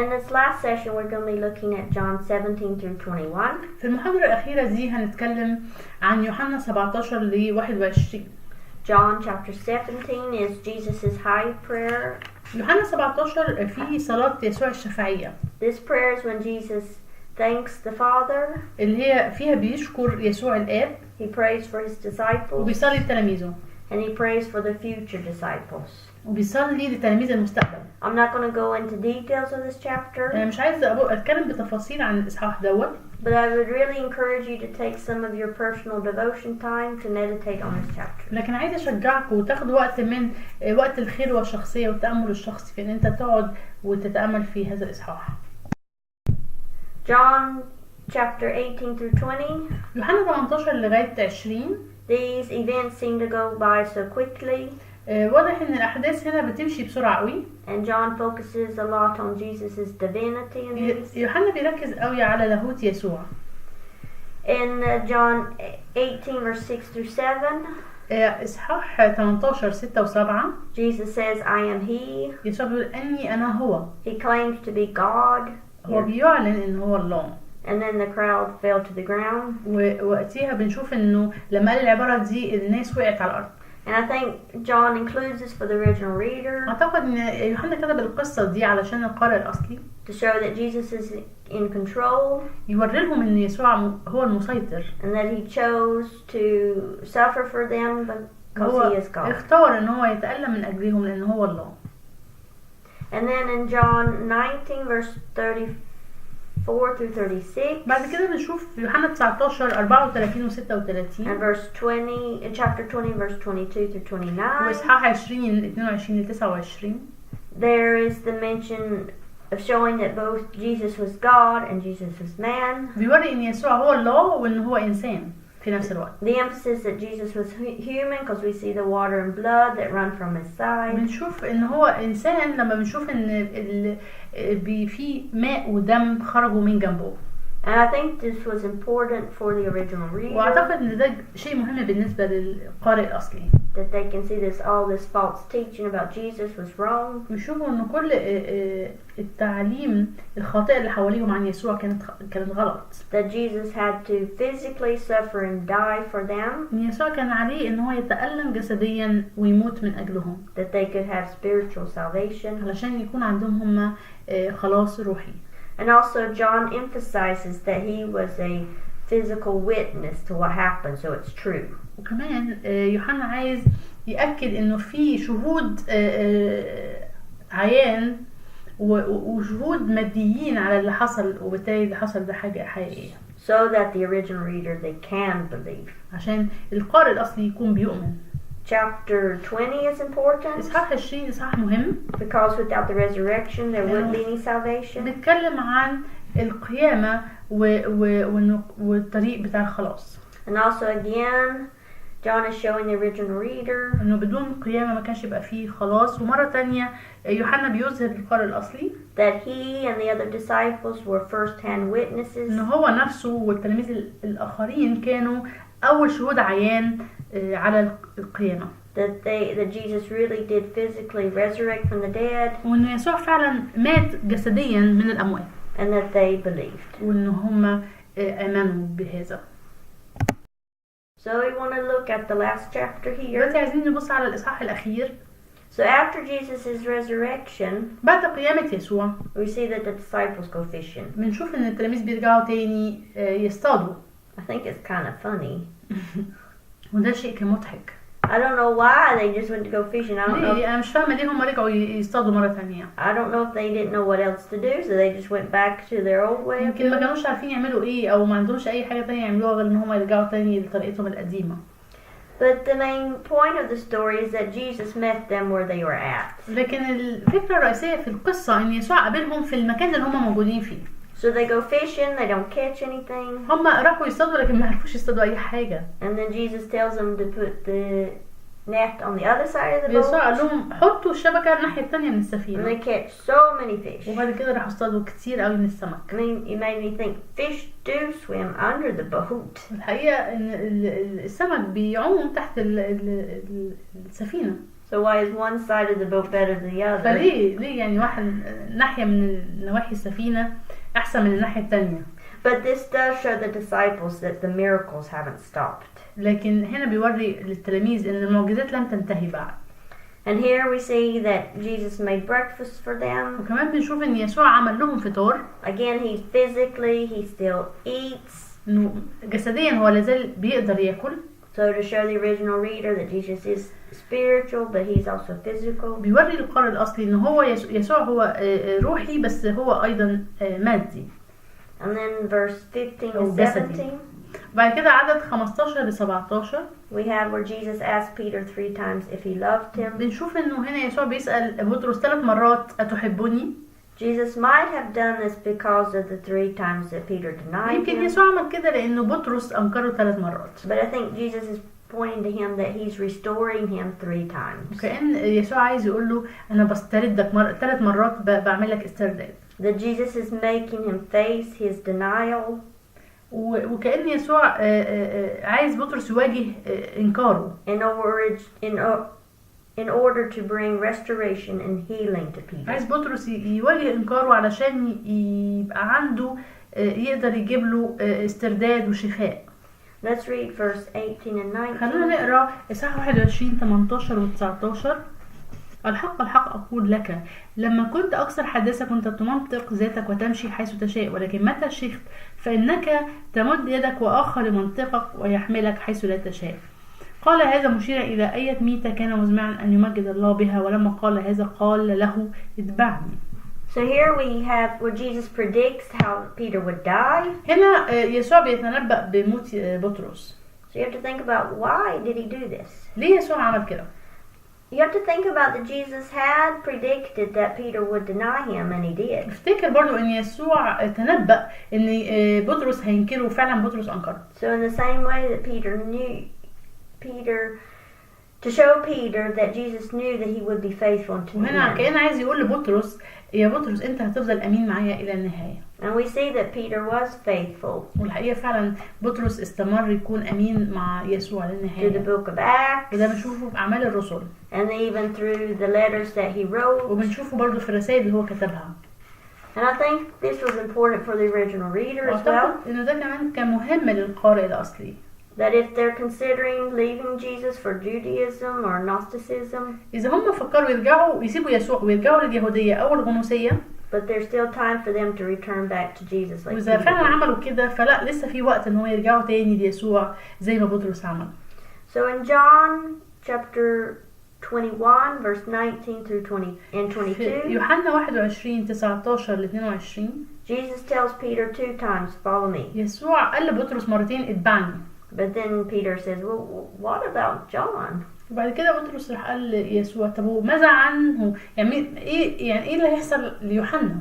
In this last session we're going to be looking at John 17 through 21. في المحاضرة الأخيرة دي هنتكلم عن يوحنا 17 ل 21. John chapter 17 is Jesus' high prayer. يوحنا 17 في صلاة يسوع الشفاعية. This prayer is when Jesus thanks the Father. اللي هي فيها بيشكر يسوع الآب. He prays for his disciples. وبيصلي لتلاميذه. And he prays for the future disciples. وبيصلي لتلاميذ المستقبل. I'm not going to go into details of this chapter. أنا مش عايز أتكلم بتفاصيل عن الإصحاح دوت. But I would really encourage you to take some of your personal devotion time to meditate on this chapter. لكن عايز أشجعك وتاخد وقت من وقت الخلوة الشخصية والتأمل الشخصي في إن أنت تقعد وتتأمل في هذا الإصحاح. John chapter 18 through 20. يوحنا 18 لغاية 20. These events seem to go by so quickly. واضح ان الاحداث هنا بتمشي بسرعه قوي. And John focuses a lot on Jesus's divinity in these. يوحنا بيركز قوي على لاهوت يسوع. In John 18 verse 6 through 7. اصحاح 18 6 و7. Jesus says I am he. يسوع بيقول اني انا هو. He claims to be God. هو بيعلن ان هو الله. And then the crowd fell to the ground. ووقتها بنشوف انه لما قال العباره دي الناس وقعت على الارض. And I think John includes this for the original reader. أعتقد إن يوحنا كتب القصة دي علشان القارئ الأصلي. To show that Jesus is in control. يوري لهم إن يسوع هو المسيطر. And that he chose to suffer for them because he is God. اختار إن هو يتألم من أجلهم لأن هو الله. And then in John 19 verse 34 through 36. بعد كده بنشوف يوحنا 19 34 و 36. And verse 20 in chapter 20 verse 22 through 29. وإصحاح 20 22 ل 29. There is the mention of showing that both Jesus was God and Jesus was man. بيوري إن يسوع هو الله وإن هو إنسان في نفس الوقت. The emphasis that Jesus was human because we see the water and blood that run from his side. بنشوف إن هو إنسان لما بنشوف إن في ماء ودم خرجوا من جنبه. And I think this was important for the original reader. وأعتقد إن ده شيء مهم بالنسبة للقارئ الأصلي. That they can see all this false teaching about Jesus was wrong. بيشوفوا إن كل التعليم الخاطئ اللي حواليهم عن يسوع كانت غلط. That Jesus had to physically suffer and die for them. إن يسوع كان عليه إن هو يتألم جسديا ويموت من أجلهم. That they could have spiritual salvation. علشان يكون عندهم هم خلاص روحي. And also John emphasizes that he was a physical witness to what happened, so it's true. وكمان يوحنا عايز يأكد إنه في شهود عيان وشهود ماديين على اللي حصل وبالتالي اللي حصل ده حاجة حقيقية. So that the original reader they can believe. عشان القارئ الأصلي يكون بيؤمن. Chapter 20 is important. إصحاح 20 إصحاح مهم. Because without the resurrection there wouldn't be any salvation. بيتكلم عن القيامة والطريق بتاع الخلاص. And also again John is showing the original reader إنه بدون قيامة ما كانش يبقى فيه خلاص. ومرة تانية يوحنا بيظهر القارئ الأصلي that he and the other disciples were first-hand witnesses. إنه هو نفسه والتلاميذ الآخرين كانوا أول شهود عيان على القيامة. That Jesus really did physically resurrect from the dead. وإنه يسوع فعلا مات جسديا من الأموات. And that they believed. وإنه هم آمنوا بهذا. So we want to look at the last chapter here. دلوقتي عايزين نبص على الإصحاح الأخير. So after Jesus' resurrection, بعد قيامة يسوع, we see that the disciples go fishing. بنشوف إن التلاميذ بيرجعوا تاني يصطادوا. I think it's kind of funny. وده شيء كان مضحك. I don't know why they just went to go fishing. I don't know. أنا مش فاهمة ليه هم رجعوا يصطادوا مرة تانية. I don't know if they didn't know what else to do, so they just went back to their old way. يمكن ما كانوش عارفين يعملوا إيه أو ما عندهمش أي حاجة تانية يعملوها غير إن هم يرجعوا تاني لطريقتهم القديمة. But the main point of the story is that Jesus met them where they were at. لكن الفكرة الرئيسية في القصة إن يسوع قابلهم في المكان اللي هم موجودين فيه. So they go fishing, they don't catch anything. هم راحوا يصطادوا لكن ما عرفوش يصطادوا أي حاجة. And then Jesus tells them to put the net on the other side of the boat. يسوع قال لهم حطوا الشبكة الناحية التانية من And السفينة. they catch so many fish. وبعد كده راحوا اصطادوا كتير قوي من السمك. I mean, it made me think fish do swim under the boat. الحقيقة إن السمك بيعوم تحت السفينة. So why is one side of the boat better than the other? فليه يعني واحد ناحية من نواحي السفينة أحسن من الناحية التانية. But this does show the disciples that the miracles haven't stopped. لكن هنا بيوري للتلاميذ إن المعجزات لم تنتهي بعد. And here we see that Jesus made breakfast for them. وكمان بنشوف إن يسوع عمل لهم فطار. Again, he still eats. إنه جسديا هو لازال بيقدر ياكل. So to show the original reader that Jesus is spiritual, but he's also physical. بيوري القارئ الأصلي إن هو يسوع هو روحي بس هو أيضا مادي. And then verse 15 and 17. بعد كده عدد 15 ل 17 we have where Jesus asked Peter 3 times if he loved him. بنشوف إنه هنا يسوع بيسأل بطرس 3 مرات أتحبني؟ Jesus might have done this because of the 3 times that Peter denied يمكن him. يسوع عمل كده لأنه بطرس أنكره 3 مرات. But I think Jesus is pointing to him that he's restoring him 3 times. وكأن يسوع عايز يقول له أنا بستردك 3 مرات بعمل لك استرداد. That Jesus is making him face his denial. وكأن يسوع عايز بطرس يواجه إنكاره. In order to bring restoration and healing to people. عايز بطرس يواجه إنكاره علشان يبقى عنده يقدر يجيب له استرداد وشفاء. Let's read verse 18 and 19. خلونا نقرأ إصحاح 21 18 و 19. الحق الحق أقول لك لما كنت أكثر حداثة كنت تمنطق ذاتك وتمشي حيث تشاء، ولكن متى شيخت فإنك تمد يدك وآخر يمنطقك ويحملك حيث لا تشاء. قال هذا مشيرا إلى أية ميتة كان مزمعا أن يمجد الله بها، ولما قال هذا قال له اتبعني. So here we have where Jesus predicts how Peter would die. هنا يسوع بيتنبأ بموت بطرس. So you have to think about why did he do this? ليه يسوع عمل كده؟ You have to think about that Jesus had predicted that Peter would deny him and he did. افتكر برضو ان يسوع تنبأ ان بطرس هينكره وفعلا بطرس انكره. So in the same way that to show Peter that Jesus knew that he would be faithful to him. وهنا كأن عايز يقول لبطرس يا بطرس انت هتفضل امين معايا الى النهاية. And we see that Peter was faithful. والحقيقة فعلا بطرس استمر يكون امين مع يسوع للنهاية. Through the book of Acts. وده بنشوفه في اعمال الرسل. And even through the letters that he wrote. وبنشوفه برضو في الرسائل اللي هو كتبها. And I think this was important for the original reader as well. وأعتقد إنه ده كمان كان مهم للقارئ الأصلي. That if they're considering leaving Jesus for Judaism or Gnosticism. إذا هم فكروا يرجعوا يسيبوا يسوع ويرجعوا لليهودية أو الغنوصية. But there's still time for them to return back to Jesus. Like وإذا فعلا عملوا كده فلا لسه في وقت إن هو يرجعوا تاني ليسوع زي ما بطرس عمل. So in John chapter 21 verse 19 through 20 and 22. يوحنا 21 19 ل 22. Jesus tells Peter 2 times, "Follow me." يسوع قال لبطرس مرتين اتبعني. But then Peter says, "Well, what about John?" وبعد كده بطرس راح قال ليسوع طب وماذا عنه؟ يعني ايه اللي هيحصل ليوحنا؟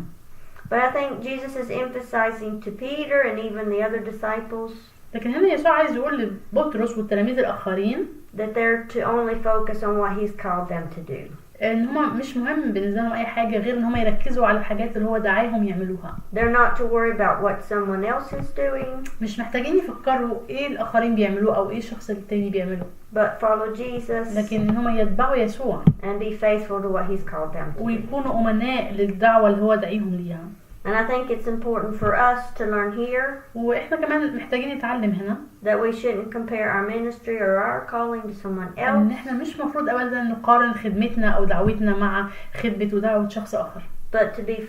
But I think Jesus is emphasizing to Peter and even the other disciples. لكن هنا يسوع عايز يقول لبطرس والتلاميذ الآخرين that they're to only focus on what he's called them to do. ان هما مش مهم بالنسبه لهم اي حاجه غير ان هما يركزوا على الحاجات اللي هو دعاهم يعملوها. They're not to worry about what someone else is doing. مش محتاجين يفكروا ايه الاخرين بيعملوه او ايه الشخص التاني بيعمله. But follow Jesus. لكن ان هما يتبعوا يسوع. And be faithful to what he's called them to do. ويكونوا امناء للدعوه اللي هو دعيهم ليها. And I think it's important for us to learn here. واحنا كمان محتاجين نتعلم هنا. That we shouldn't compare our ministry or our calling to someone else. ان احنا مش مفروض ابدا نقارن خدمتنا او دعوتنا مع خدمة ودعوة شخص اخر. But to be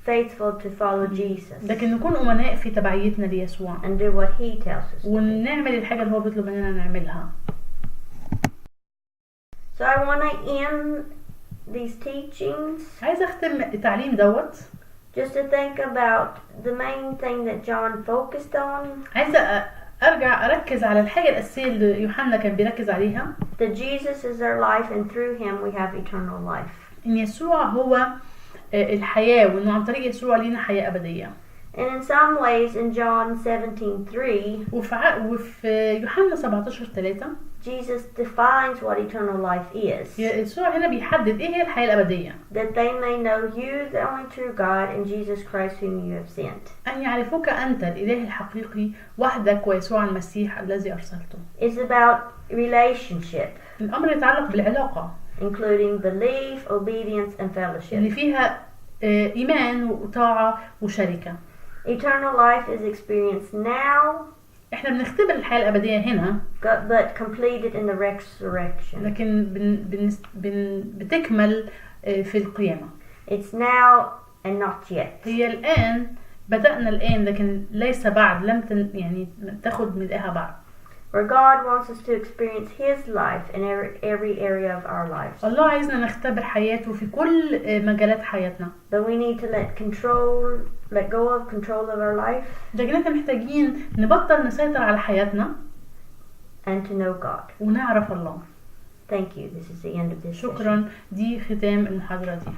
faithful to follow Jesus. لكن نكون امناء في تبعيتنا ليسوع. And do what he tells us. ونعمل الحاجة اللي هو بيطلب مننا نعملها. So I want to end these teachings. عايزة اختم التعليم دوت. Just to think about the main thing that John focused on. عايزة أرجع أركز على الحاجة الأساسية اللي يوحنا كان بيركز عليها. That Jesus is our life and through him we have eternal life. إن يسوع هو الحياة وإنه عن طريق يسوع لينا حياة أبدية. And in some ways in John 17:3. وفي يوحنا 17:3. Jesus defines what eternal life is. يسوع هنا بيحدد إيه هي الحياة الأبدية. That they may know you, the only true God, and Jesus Christ whom you have sent. أن يعرفوك أنت الإله الحقيقي وحدك ويسوع المسيح الذي أرسلته. It's about relationship. الأمر يتعلق بالعلاقة. including belief, obedience, and fellowship. اللي فيها إيمان وطاعة وشركة. Eternal life is experienced now, احنا بنختبر الحياة الأبدية هنا but completed in the resurrection. لكن بتكمل في القيامة. It's now and not yet. هي الآن، بدأنا الآن لكن ليس بعد، لم يعني تاخد ملئها بعد. Where God wants us to experience His life in every area of our lives. الله عايزنا نختبر حياته في كل مجالات حياتنا. But we need to let go of control of our life. لكن احنا محتاجين نبطل نسيطر على حياتنا and to know God. ونعرف الله. Thank you. This is the end of this session. شكرا. دي ختام المحاضرة دي.